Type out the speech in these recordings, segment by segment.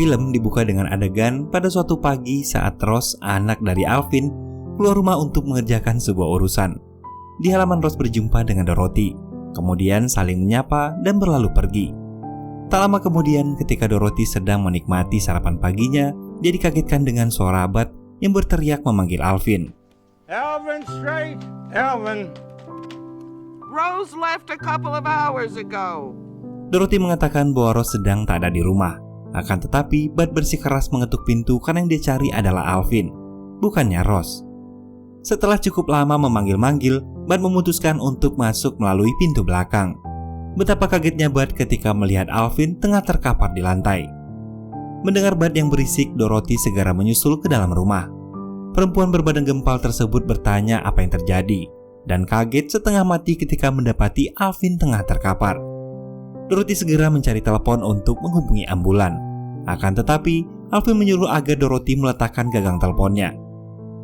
film dibuka dengan adegan pada suatu pagi saat Ross, anak dari Alvin, keluar rumah untuk mengerjakan sebuah urusan. Di halaman Ross berjumpa dengan Dorothy, kemudian saling menyapa dan berlalu pergi. Tak lama kemudian ketika Dorothy sedang menikmati sarapan paginya, dia dikagetkan dengan suara Bud yang berteriak memanggil Alvin. Alvin, straight! Alvin! Rose left a couple of hours ago. Dorothy mengatakan bahwa Ross sedang tak ada di rumah. Akan tetapi, Bud bersikeras mengetuk pintu karena yang dia cari adalah Alvin, bukannya Ross. Setelah cukup lama memanggil-manggil, Bud memutuskan untuk masuk melalui pintu belakang. Betapa kagetnya Bud ketika melihat Alvin tengah terkapar di lantai. Mendengar Bud yang berisik, Dorothy segera menyusul ke dalam rumah. Perempuan berbadan gempal tersebut bertanya apa yang terjadi, dan kaget setengah mati ketika mendapati Alvin tengah terkapar. Dorothy segera mencari telepon untuk menghubungi ambulan. Akan tetapi, Alvin menyuruh agar Dorothy meletakkan gagang teleponnya.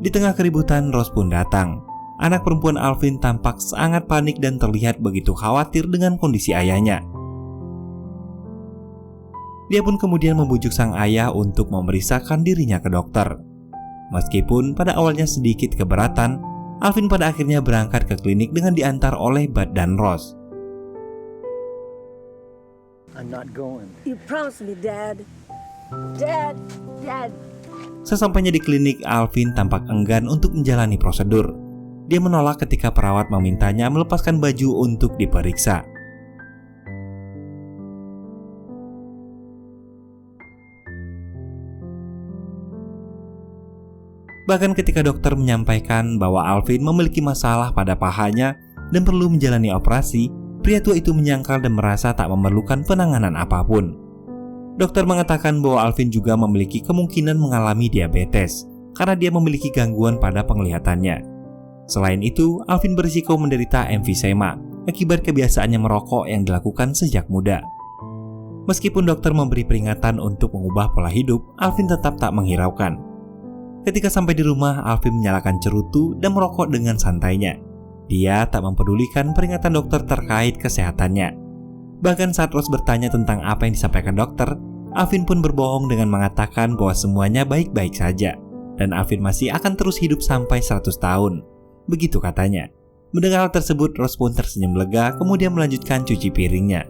Di tengah keributan, Ross pun datang. Anak perempuan Alvin tampak sangat panik dan terlihat begitu khawatir dengan kondisi ayahnya. Dia pun kemudian membujuk sang ayah untuk memeriksakan dirinya ke dokter. Meskipun pada awalnya sedikit keberatan, Alvin pada akhirnya berangkat ke klinik dengan diantar oleh Bud dan Ross. I'm not going. You promised me, Dad. Dad. Sesampainya di klinik, Alvin tampak enggan untuk menjalani prosedur. Dia menolak ketika perawat memintanya melepaskan baju untuk diperiksa. Bahkan ketika dokter menyampaikan bahwa Alvin memiliki masalah pada pahanya dan perlu menjalani operasi, pria tua itu menyangkal dan merasa tak memerlukan penanganan apapun. Dokter mengatakan bahwa Alvin juga memiliki kemungkinan mengalami diabetes karena dia memiliki gangguan pada penglihatannya. Selain itu, Alvin berisiko menderita emfisema akibat kebiasaannya merokok yang dilakukan sejak muda. Meskipun dokter memberi peringatan untuk mengubah pola hidup, Alvin tetap tak menghiraukan. Ketika sampai di rumah, Alvin menyalakan cerutu dan merokok dengan santainya. Dia tak mempedulikan peringatan dokter terkait kesehatannya. Bahkan saat Ross bertanya tentang apa yang disampaikan dokter, Alvin pun berbohong dengan mengatakan bahwa semuanya baik-baik saja dan Alvin masih akan terus hidup sampai 100 tahun. Begitu katanya. Mendengar hal tersebut, Ross pun tersenyum lega kemudian melanjutkan cuci piringnya.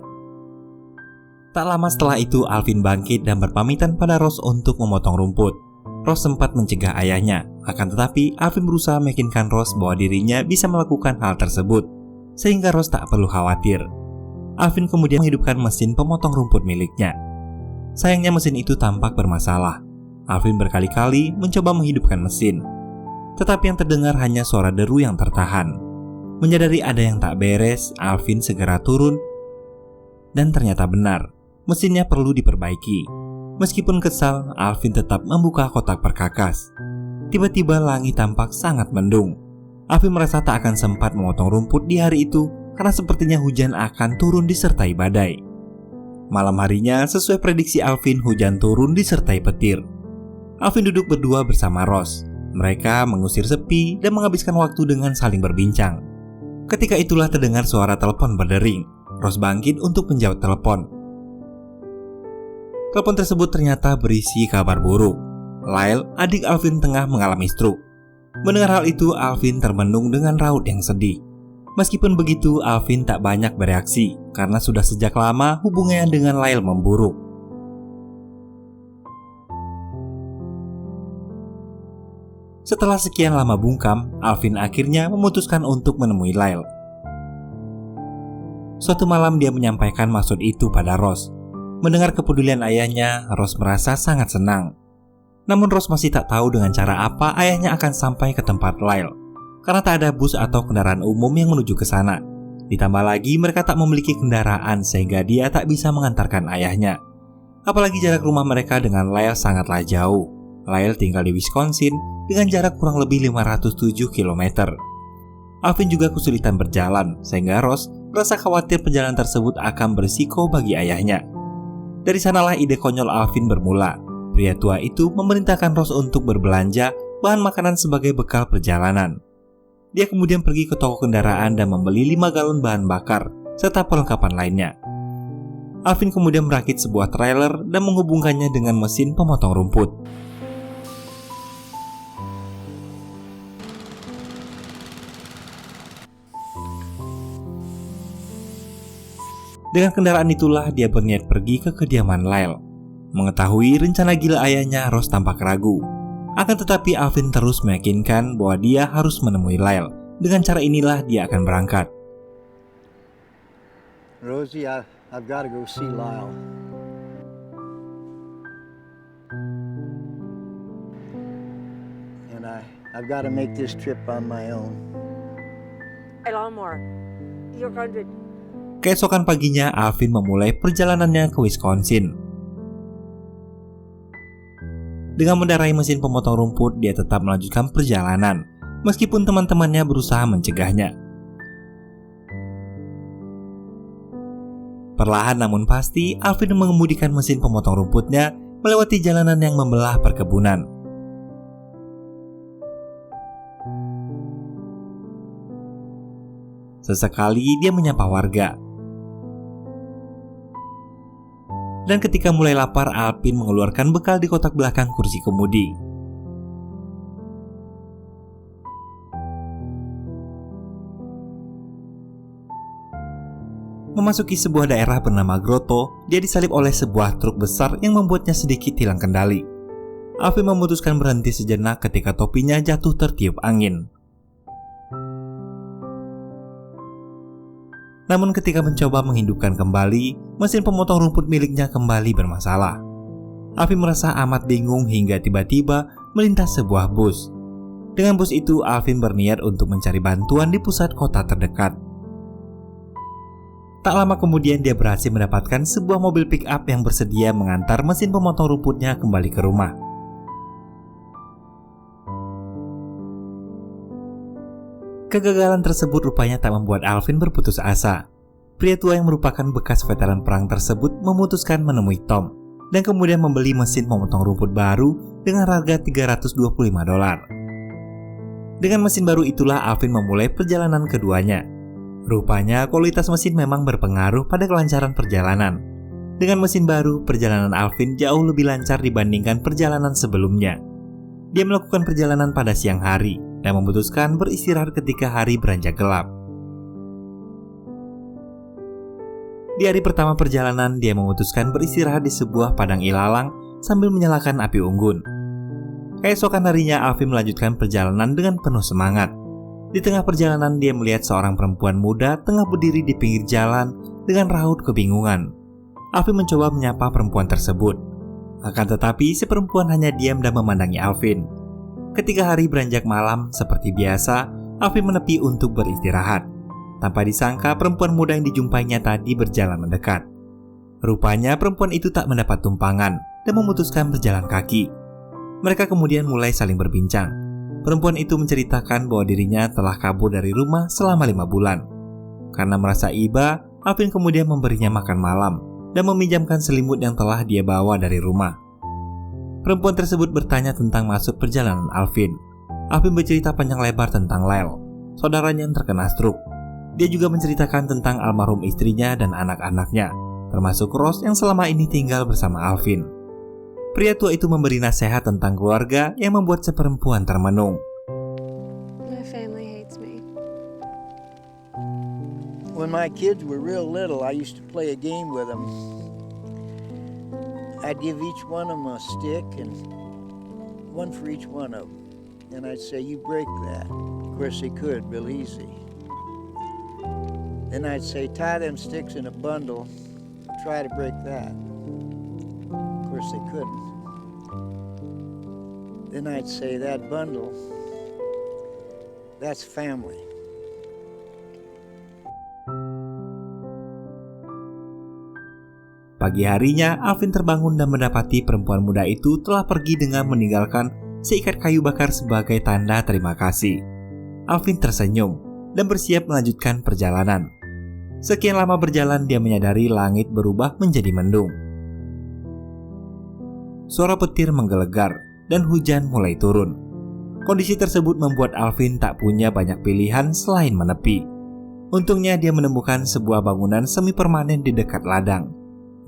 Tak lama setelah itu, Alvin bangkit dan berpamitan pada Ross untuk memotong rumput. Ross sempat mencegah ayahnya, akan tetapi Alvin berusaha meyakinkan Ross bahwa dirinya bisa melakukan hal tersebut, sehingga Ross tak perlu khawatir. Alvin kemudian menghidupkan mesin pemotong rumput miliknya. Sayangnya mesin itu tampak bermasalah. Alvin berkali-kali mencoba menghidupkan mesin, tetapi yang terdengar hanya suara deru yang tertahan. Menyadari ada yang tak beres, Alvin segera turun dan ternyata benar, mesinnya perlu diperbaiki. Meskipun kesal, Alvin tetap membuka kotak perkakas. Tiba-tiba langit tampak sangat mendung. Alvin merasa tak akan sempat memotong rumput di hari itu karena sepertinya hujan akan turun disertai badai. Malam harinya, sesuai prediksi Alvin, hujan turun disertai petir. Alvin duduk berdua bersama Ross. Mereka mengusir sepi dan menghabiskan waktu dengan saling berbincang. Ketika itulah terdengar suara telepon berdering. Ross bangkit untuk menjawab telepon. Telepon tersebut ternyata berisi kabar buruk. Lyle, adik Alvin, tengah mengalami stroke. Mendengar hal itu, Alvin termenung dengan raut yang sedih. Meskipun begitu, Alvin tak banyak bereaksi karena sudah sejak lama hubungannya dengan Lyle memburuk. Setelah sekian lama bungkam, Alvin akhirnya memutuskan untuk menemui Lyle. Suatu malam dia menyampaikan maksud itu pada Ross. Mendengar kepedulian ayahnya, Ross merasa sangat senang. Namun Ross masih tak tahu dengan cara apa ayahnya akan sampai ke tempat Lyle, karena tak ada bus atau kendaraan umum yang menuju ke sana. Ditambah lagi mereka tak memiliki kendaraan sehingga dia tak bisa mengantarkan ayahnya. Apalagi jarak rumah mereka dengan Lyle sangatlah jauh. Lyle tinggal di Wisconsin dengan jarak kurang lebih 507 km. Alvin juga kesulitan berjalan sehingga Ross merasa khawatir perjalanan tersebut akan berisiko bagi ayahnya. Dari sanalah ide konyol Alvin bermula. Pria tua itu memerintahkan Ross untuk berbelanja bahan makanan sebagai bekal perjalanan. Dia kemudian pergi ke toko kendaraan dan membeli 5 galon bahan bakar serta perlengkapan lainnya. Alvin kemudian merakit sebuah trailer dan menghubungkannya dengan mesin pemotong rumput. Dengan kendaraan itulah dia berniat pergi ke kediaman Lyle. Mengetahui rencana gila ayahnya, Rose tampak ragu. Akan tetapi Alvin terus meyakinkan bahwa dia harus menemui Lyle. Dengan cara inilah dia akan berangkat. Rosie, I've got to go see Lyle. And I've got to make this trip on my own. Hey, Longmore, you're going to... Keesokan paginya, Alvin memulai perjalanannya ke Wisconsin. Dengan mendarai mesin pemotong rumput, dia tetap melanjutkan perjalanan, meskipun teman-temannya berusaha mencegahnya. Perlahan namun pasti, Alvin mengemudikan mesin pemotong rumputnya melewati jalanan yang membelah perkebunan. Sesekali dia menyapa warga. Dan ketika mulai lapar, Alvin mengeluarkan bekal di kotak belakang kursi kemudi. Memasuki sebuah daerah bernama Grotto, dia disalip oleh sebuah truk besar yang membuatnya sedikit hilang kendali. Alvin memutuskan berhenti sejenak ketika topinya jatuh tertiup angin. Namun ketika mencoba menghidupkan kembali, mesin pemotong rumput miliknya kembali bermasalah. Alvin merasa amat bingung hingga tiba-tiba melintas sebuah bus. Dengan bus itu, Alvin berniat untuk mencari bantuan di pusat kota terdekat. Tak lama kemudian dia berhasil mendapatkan sebuah mobil pick-up yang bersedia mengantar mesin pemotong rumputnya kembali ke rumah. Kegagalan tersebut rupanya tak membuat Alvin berputus asa. Pria tua yang merupakan bekas veteran perang tersebut memutuskan menemui Tom dan kemudian membeli mesin pemotong rumput baru dengan harga $325. Dengan mesin baru itulah Alvin memulai perjalanan keduanya. Rupanya kualitas mesin memang berpengaruh pada kelancaran perjalanan. Dengan mesin baru, perjalanan Alvin jauh lebih lancar dibandingkan perjalanan sebelumnya. Dia melakukan perjalanan pada siang hari dan memutuskan beristirahat ketika hari beranjak gelap. Di hari pertama perjalanan, dia memutuskan beristirahat di sebuah padang ilalang sambil menyalakan api unggun. Keesokan harinya, Alvin melanjutkan perjalanan dengan penuh semangat. Di tengah perjalanan, dia melihat seorang perempuan muda tengah berdiri di pinggir jalan dengan raut kebingungan. Alvin mencoba menyapa perempuan tersebut. Akan tetapi, si perempuan hanya diam dan memandangi Alvin. Ketika hari beranjak malam, seperti biasa, Alvin menepi untuk beristirahat. Tanpa disangka, perempuan muda yang dijumpainya tadi berjalan mendekat. Rupanya perempuan itu tak mendapat tumpangan dan memutuskan berjalan kaki. Mereka kemudian mulai saling berbincang. Perempuan itu menceritakan bahwa dirinya telah kabur dari rumah selama 5 bulan. Karena merasa iba, Alvin kemudian memberinya makan malam dan meminjamkan selimut yang telah dia bawa dari rumah. Perempuan tersebut bertanya tentang maksud perjalanan Alvin. Alvin bercerita panjang lebar tentang Lyle, saudaranya yang terkena stroke. Dia juga menceritakan tentang almarhum istrinya dan anak-anaknya, termasuk Rose yang selama ini tinggal bersama Alvin. Pria tua itu memberi nasihat tentang keluarga yang membuat si perempuan termenung. My family hates me. When my kids were real little, I used to play a game with them. I'd give each one of them a stick and one for each one of them. And I'd say, you break that. Of course they could, real easy. Then I'd say, tie them sticks in a bundle, try to break that. Of course they couldn't. Then I'd say, that bundle, that's family. Pagi harinya, Alvin terbangun dan mendapati perempuan muda itu telah pergi dengan meninggalkan seikat kayu bakar sebagai tanda terima kasih. Alvin tersenyum dan bersiap melanjutkan perjalanan. Sekian lama berjalan, dia menyadari langit berubah menjadi mendung. Suara petir menggelegar dan hujan mulai turun. Kondisi tersebut membuat Alvin tak punya banyak pilihan selain menepi. Untungnya dia menemukan sebuah bangunan semi permanen di dekat ladang.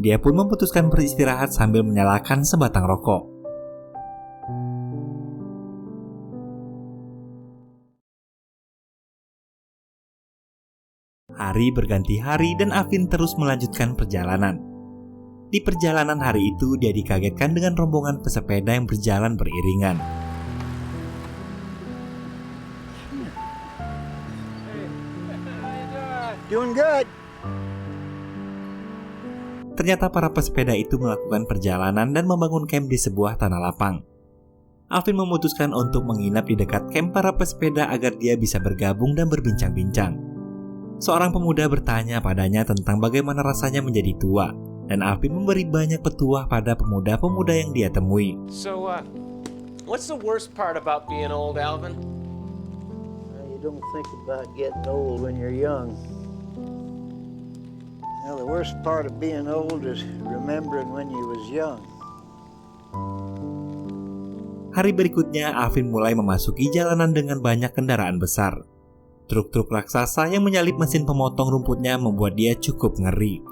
Dia pun memutuskan beristirahat sambil menyalakan sebatang rokok. Hari berganti hari dan Alvin terus melanjutkan perjalanan. Di perjalanan hari itu, dia dikagetkan dengan rombongan pesepeda yang berjalan beriringan. Doing good. Ternyata para pesepeda itu melakukan perjalanan dan membangun camp di sebuah tanah lapang. Alvin memutuskan untuk menginap di dekat camp para pesepeda agar dia bisa bergabung dan berbincang-bincang. Seorang pemuda bertanya padanya tentang bagaimana rasanya menjadi tua, dan Alvin memberi banyak petuah pada pemuda-pemuda yang dia temui. So, what's the worst part about being old, Alvin? You don't think about getting old when you're young. Well, the worst part of being old is remembering when you was young. Hari berikutnya, Alvin mulai memasuki jalanan dengan banyak kendaraan besar. Truk-truk raksasa yang menyalip mesin pemotong rumputnya membuat dia cukup ngeri.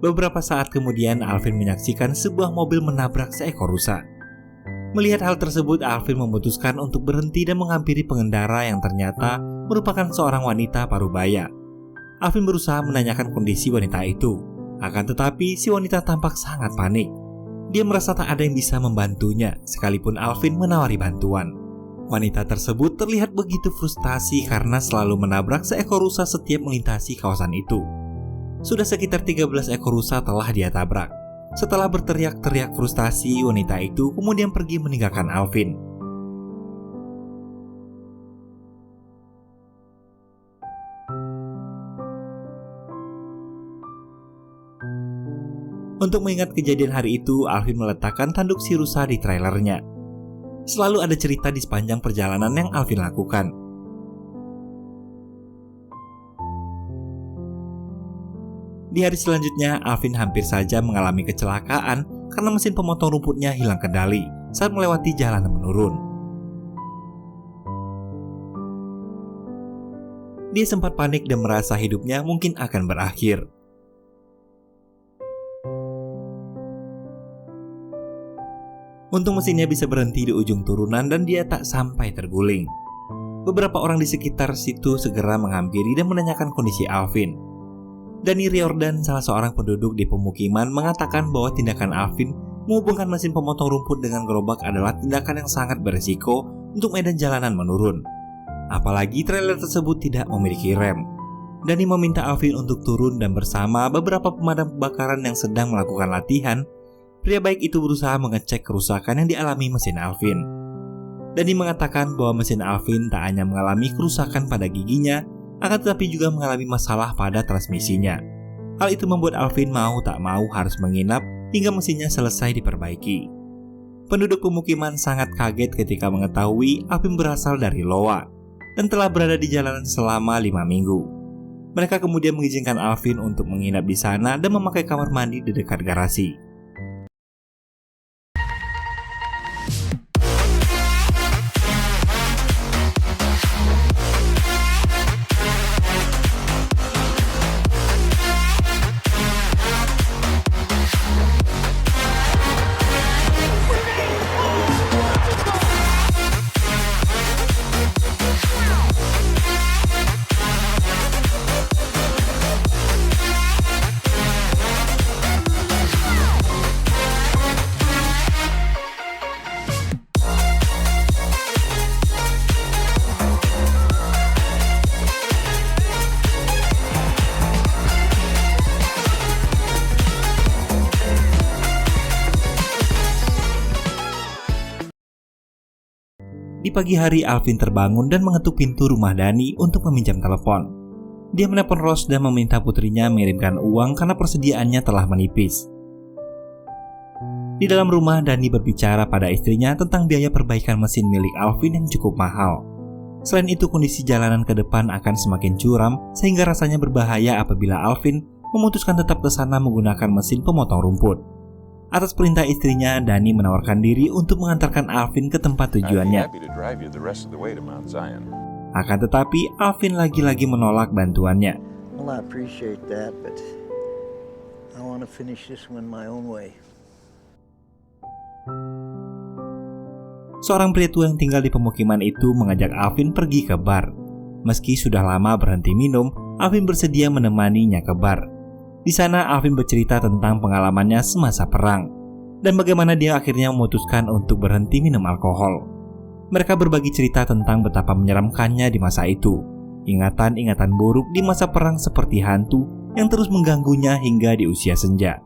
Beberapa saat kemudian, Alvin menyaksikan sebuah mobil menabrak seekor rusa. Melihat hal tersebut, Alvin memutuskan untuk berhenti dan menghampiri pengendara yang ternyata merupakan seorang wanita parubaya. Alvin berusaha menanyakan kondisi wanita itu, akan tetapi si wanita tampak sangat panik. Dia merasa tak ada yang bisa membantunya, sekalipun Alvin menawari bantuan. Wanita tersebut terlihat begitu frustasi karena selalu menabrak seekor rusa setiap melintasi kawasan itu. Sudah sekitar 13 ekor rusa telah dia tabrak. Setelah berteriak-teriak frustasi, wanita itu kemudian pergi meninggalkan Alvin. Untuk mengingat kejadian hari itu, Alvin meletakkan tanduk si rusa di trailernya. Selalu ada cerita di sepanjang perjalanan yang Alvin lakukan. Di hari selanjutnya, Alvin hampir saja mengalami kecelakaan karena mesin pemotong rumputnya hilang kendali saat melewati jalanan menurun. Dia sempat panik dan merasa hidupnya mungkin akan berakhir. Untung mesinnya bisa berhenti di ujung turunan dan dia tak sampai terguling. Beberapa orang di sekitar situ segera menghampiri dan menanyakan kondisi Alvin. Danny Riordan, salah seorang penduduk di pemukiman, mengatakan bahwa tindakan Alvin menghubungkan mesin pemotong rumput dengan gerobak adalah tindakan yang sangat berisiko untuk medan jalanan menurun. Apalagi trailer tersebut tidak memiliki rem. Danny meminta Alvin untuk turun dan bersama beberapa pemadam kebakaran yang sedang melakukan latihan, pria baik itu berusaha mengecek kerusakan yang dialami mesin Alvin. Danny mengatakan bahwa mesin Alvin tak hanya mengalami kerusakan pada giginya, akan tetapi juga mengalami masalah pada transmisinya. Hal itu membuat Alvin mau tak mau harus menginap hingga mesinnya selesai diperbaiki. Penduduk pemukiman sangat kaget ketika mengetahui Alvin berasal dari Iowa dan telah berada di jalanan selama 5 minggu. Mereka kemudian mengizinkan Alvin untuk menginap di sana dan memakai kamar mandi di dekat garasi. Di pagi hari, Alvin terbangun dan mengetuk pintu rumah Danny untuk meminjam telepon. Dia menelpon Rose dan meminta putrinya mengirimkan uang karena persediaannya telah menipis. Di dalam rumah, Danny berbicara pada istrinya tentang biaya perbaikan mesin milik Alvin yang cukup mahal. Selain itu, kondisi jalanan ke depan akan semakin curam sehingga rasanya berbahaya apabila Alvin memutuskan tetap ke sana menggunakan mesin pemotong rumput. Atas perintah istrinya, Danny menawarkan diri untuk mengantarkan Alvin ke tempat tujuannya. Akan tetapi, Alvin lagi-lagi menolak bantuannya. Well, Well, I appreciate that, but I want to finish this one my own way. Seorang pria tua yang tinggal di pemukiman itu mengajak Alvin pergi ke bar. Meski sudah lama berhenti minum, Alvin bersedia menemaninya ke bar. Di sana Alvin bercerita tentang pengalamannya semasa perang dan bagaimana dia akhirnya memutuskan untuk berhenti minum alkohol. Mereka berbagi cerita tentang betapa menyeramkannya di masa itu. Ingatan-ingatan buruk di masa perang seperti hantu yang terus mengganggunya hingga di usia senja.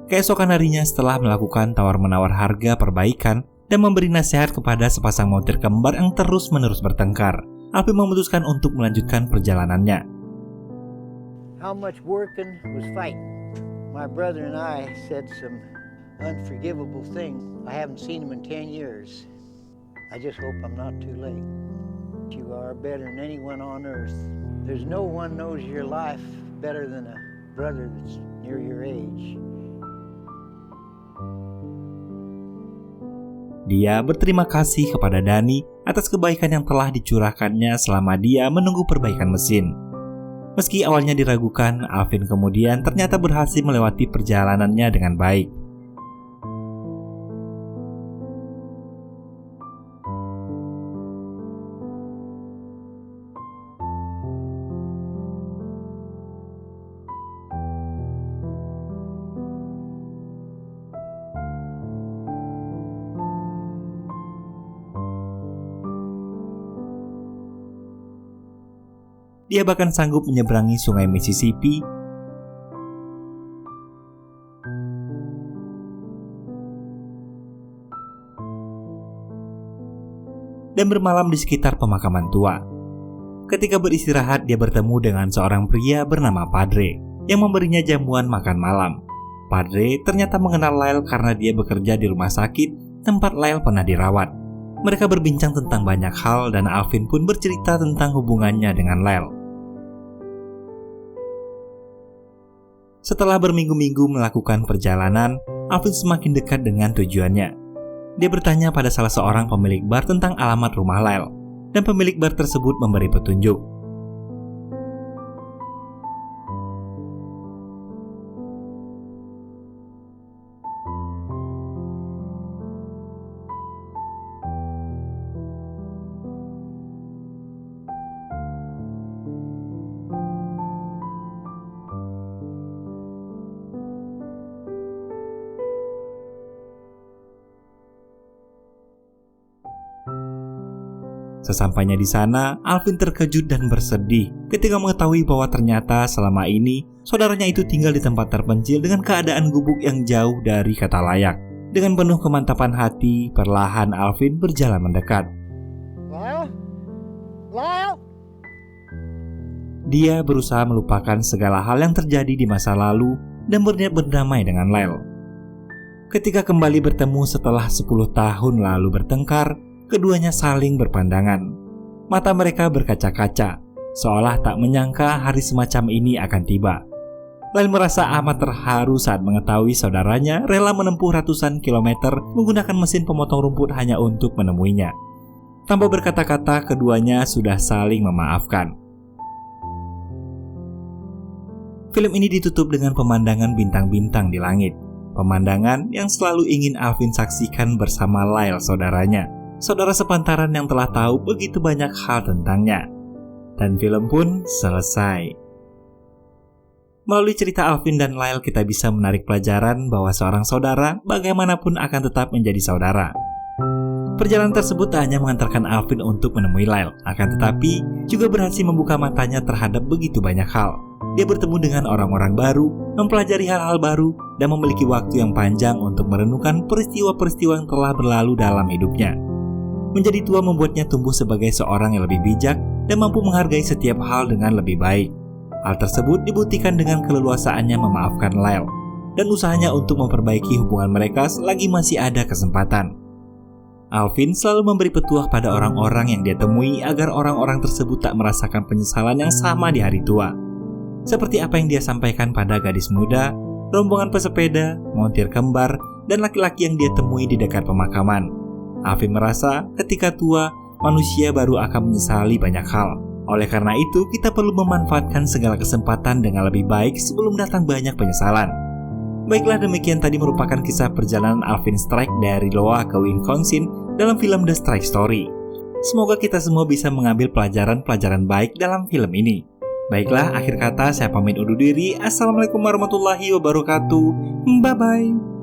Keesokan harinya setelah melakukan tawar-menawar harga perbaikan dan memberi nasihat kepada sepasang montir kembar yang terus-menerus bertengkar, Alvin memutuskan untuk melanjutkan perjalanannya. How much working was fighting. My brother and I said some unforgivable things. I haven't seen him in 10 years. I just hope I'm not too late. You are better than anyone on earth. There's no one knows your life better than a brother that's near your age. Dia berterima kasih kepada Dani atas kebaikan yang telah dicurahkannya selama dia menunggu perbaikan mesin. Meski awalnya diragukan, Alvin kemudian ternyata berhasil melewati perjalanannya dengan baik. Dia bahkan sanggup menyeberangi sungai Mississippi dan bermalam di sekitar pemakaman tua. Ketika beristirahat, dia bertemu dengan seorang pria bernama Padre yang memberinya jamuan makan malam. Padre ternyata mengenal Lyle karena dia bekerja di rumah sakit tempat Lyle pernah dirawat. Mereka berbincang tentang banyak hal dan Alvin pun bercerita tentang hubungannya dengan Lyle. Setelah berminggu-minggu melakukan perjalanan, Alvin semakin dekat dengan tujuannya. Dia bertanya pada salah seorang pemilik bar tentang alamat rumah Lyle, dan pemilik bar tersebut memberi petunjuk. Sesampainya di sana, Alvin terkejut dan bersedih ketika mengetahui bahwa ternyata selama ini saudaranya itu tinggal di tempat terpencil dengan keadaan gubuk yang jauh dari kata layak. Dengan penuh kemantapan hati, perlahan Alvin berjalan mendekat. Lyle? Lyle? Dia berusaha melupakan segala hal yang terjadi di masa lalu dan berniat berdamai dengan Lyle. Ketika kembali bertemu setelah 10 tahun lalu bertengkar, keduanya saling berpandangan. Mata mereka berkaca-kaca, seolah tak menyangka hari semacam ini akan tiba. Lyle merasa amat terharu saat mengetahui saudaranya rela menempuh ratusan kilometer menggunakan mesin pemotong rumput hanya untuk menemuinya. Tanpa berkata-kata, keduanya sudah saling memaafkan. Film ini ditutup dengan pemandangan bintang-bintang di langit. Pemandangan yang selalu ingin Alvin saksikan bersama Lyle saudaranya. Saudara sepantaran yang telah tahu begitu banyak hal tentangnya. Dan film pun selesai. Melalui cerita Alvin dan Lyle kita bisa menarik pelajaran bahwa seorang saudara bagaimanapun akan tetap menjadi saudara. Perjalanan tersebut tak hanya mengantarkan Alvin untuk menemui Lyle, akan tetapi juga berhasil membuka matanya terhadap begitu banyak hal. Dia bertemu dengan orang-orang baru, mempelajari hal-hal baru, dan memiliki waktu yang panjang untuk merenungkan peristiwa-peristiwa yang telah berlalu dalam hidupnya. Menjadi tua membuatnya tumbuh sebagai seorang yang lebih bijak dan mampu menghargai setiap hal dengan lebih baik. Hal tersebut dibuktikan dengan keleluasaannya memaafkan Lyle dan usahanya untuk memperbaiki hubungan mereka selagi masih ada kesempatan. Alvin selalu memberi petuah pada orang-orang yang dia temui agar orang-orang tersebut tak merasakan penyesalan yang sama di hari tua. Seperti apa yang dia sampaikan pada gadis muda, rombongan pesepeda, montir kembar, dan laki-laki yang dia temui di dekat pemakaman. Alvin merasa ketika tua, manusia baru akan menyesali banyak hal. Oleh karena itu, kita perlu memanfaatkan segala kesempatan dengan lebih baik sebelum datang banyak penyesalan. Baiklah, demikian tadi merupakan kisah perjalanan Alvin Strike dari Iowa ke Wisconsin dalam film The Strike Story. Semoga kita semua bisa mengambil pelajaran-pelajaran baik dalam film ini. Baiklah, akhir kata saya pamit undur diri. Assalamualaikum warahmatullahi wabarakatuh. Bye-bye.